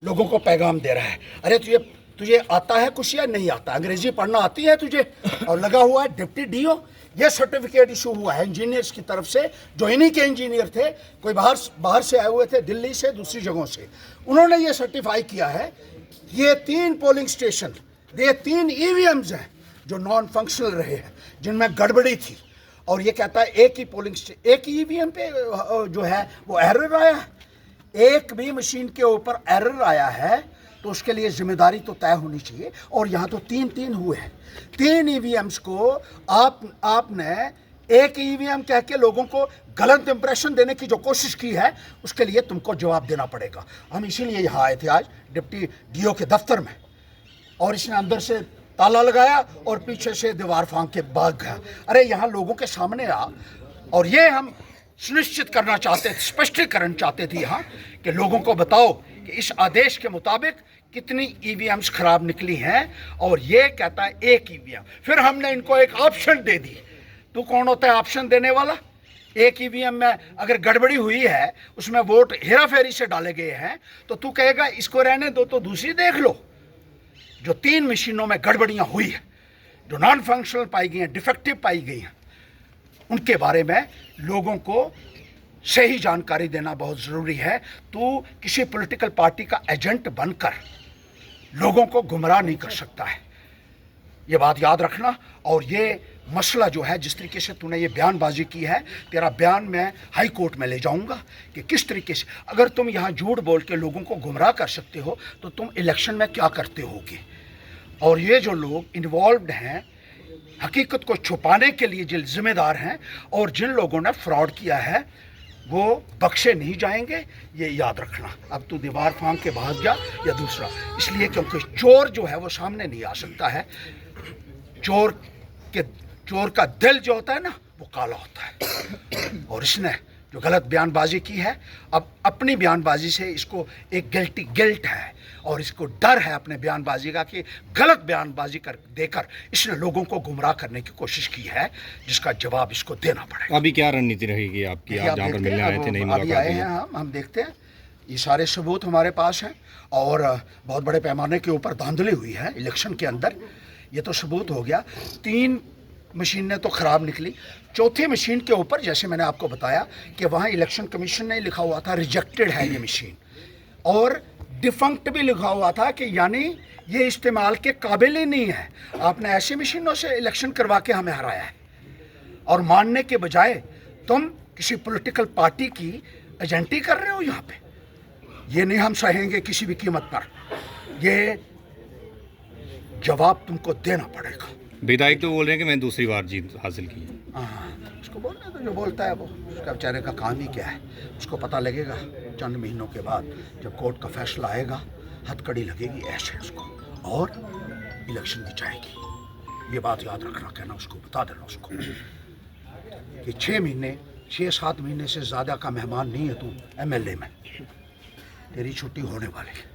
लोगों को पैगाम दे रहा है। अरे तुझे तुझे आता है कुछ या नहीं आता? अंग्रेजी पढ़ना आती है तुझे? और लगा हुआ है डिप्टी डीओ। ये सर्टिफिकेट इशू हुआ है इंजीनियर्स की तरफ से, जो इन्हीं के इंजीनियर थे, कोई बाहर से आए हुए थे, दिल्ली से, दूसरी जगहों से। उन्होंने ये सर्टिफाई किया है ये 3 पोलिंग स्टेशन, ये 3 ईवीएम्स हैं जो नॉन फंक्शनल रहे हैं, जिनमें गड़बड़ी थी। और ये कहता है एक ही ईवीएम पे जो है वो एरर आया है। एक भी मशीन के ऊपर एरर आया है तो उसके लिए जिम्मेदारी तो तय होनी चाहिए। और यहाँ तो 3 हुए हैं। 3 ईवीएम्स को आपने एक ईवीएम कह के लोगों को गलत इंप्रेशन देने की जो कोशिश की है, उसके लिए तुमको जवाब देना पड़ेगा। हम इसीलिए यहाँ आए थे आज डिप्टी डीओ के दफ्तर में, और इसने अंदर से ताला लगाया और पीछे से दीवार फांक के भाग गया। अरे यहाँ लोगों के सामने आ, और ये हम सुनिश्चित करना चाहते थे, स्पष्टीकरण चाहते थे यहाँ कि लोगों को बताओ कि इस आदेश के मुताबिक कितनी ईवीएम्स खराब निकली हैं। और ये कहता है एक ईवीएम। फिर हमने इनको एक ऑप्शन दे दी। तू कौन होता है ऑप्शन देने वाला? एक ईवीएम में अगर गड़बड़ी हुई है, उसमें वोट हेरा फेरी से डाले गए हैं, तो तू कहेगा इसको रहने दो तो दूसरी देख लो। जो 3 मशीनों में गड़बड़ियां हुई है, जो नॉन फंक्शनल पाई गई हैं, डिफेक्टिव पाई गई हैं, उनके बारे में लोगों को सही जानकारी देना बहुत ज़रूरी है। तो किसी पॉलिटिकल पार्टी का एजेंट बनकर लोगों को गुमराह नहीं कर सकता है, ये बात याद रखना। और ये मसला जो है, जिस तरीके से तूने ये बयानबाजी की है, तेरा बयान मैं हाई कोर्ट में ले जाऊंगा कि किस तरीके से अगर तुम यहाँ झूठ बोल के लोगों को गुमराह कर सकते हो तो तुम इलेक्शन में क्या करते होगे। और ये जो लोग इन्वॉल्व्ड हैं, हकीकत को छुपाने के लिए जो जिम्मेदार हैं, और जिन लोगों ने फ्रॉड किया है, वो बख्शे नहीं जाएंगे, ये याद रखना। अब तू दीवार फांक के भाग जा या दूसरा, इसलिए क्योंकि चोर जो है वो सामने नहीं आ सकता है। चोर का दिल जो होता है ना, वो काला होता है। और इसने जो गलत बयानबाजी की है, अब अपनी बयानबाजी से इसको एक गिल्ट है, और इसको डर है अपने बयानबाजी का कि गलत बयानबाजी देकर इसने लोगों को गुमराह करने की कोशिश की है, जिसका जवाब इसको देना पड़ेगा। अभी क्या रणनीति रहेगी आपकी? आप जहाँ पर मिलने आए थे, नहीं अभी आए हैं हम देखते हैं। ये सारे सबूत हमारे पास हैं, और बहुत बड़े पैमाने के ऊपर धांधली हुई है इलेक्शन के अंदर। ये तो सबूत हो गया। 3 मशीनें तो ख़राब निकली। चौथी मशीन के ऊपर, जैसे मैंने आपको बताया कि वहाँ इलेक्शन कमीशन ने लिखा हुआ था रिजेक्टेड है ये मशीन, और डिफंक्ट भी लिखा हुआ था कि यानी ये इस्तेमाल के काबिल ही नहीं है। आपने ऐसी मशीनों से इलेक्शन करवा के हमें हराया है, और मानने के बजाय तुम किसी पॉलिटिकल पार्टी की एजेंटी कर रहे हो यहाँ पे। ये नहीं हम सहेंगे किसी भी कीमत पर। ये जवाब तुमको देना पड़ेगा। विधायक तो बोल रहे हैं कि मैंने दूसरी बार जीत हासिल की है। हाँ, उसको बोलने तो, जो बोलता है वो, उसका बेचारे का काम ही क्या है। उसको पता लगेगा चंद महीनों के बाद, जब कोर्ट का फैसला आएगा, हथकड़ी लगेगी ऐसे उसको, और इलेक्शन भी जाएगी। ये बात याद रखना, कहना उसको, बता देना उसको कि 6-7 महीने से ज़्यादा का मेहमान नहीं है तू MLA में। तेरी छुट्टी होने वाली है।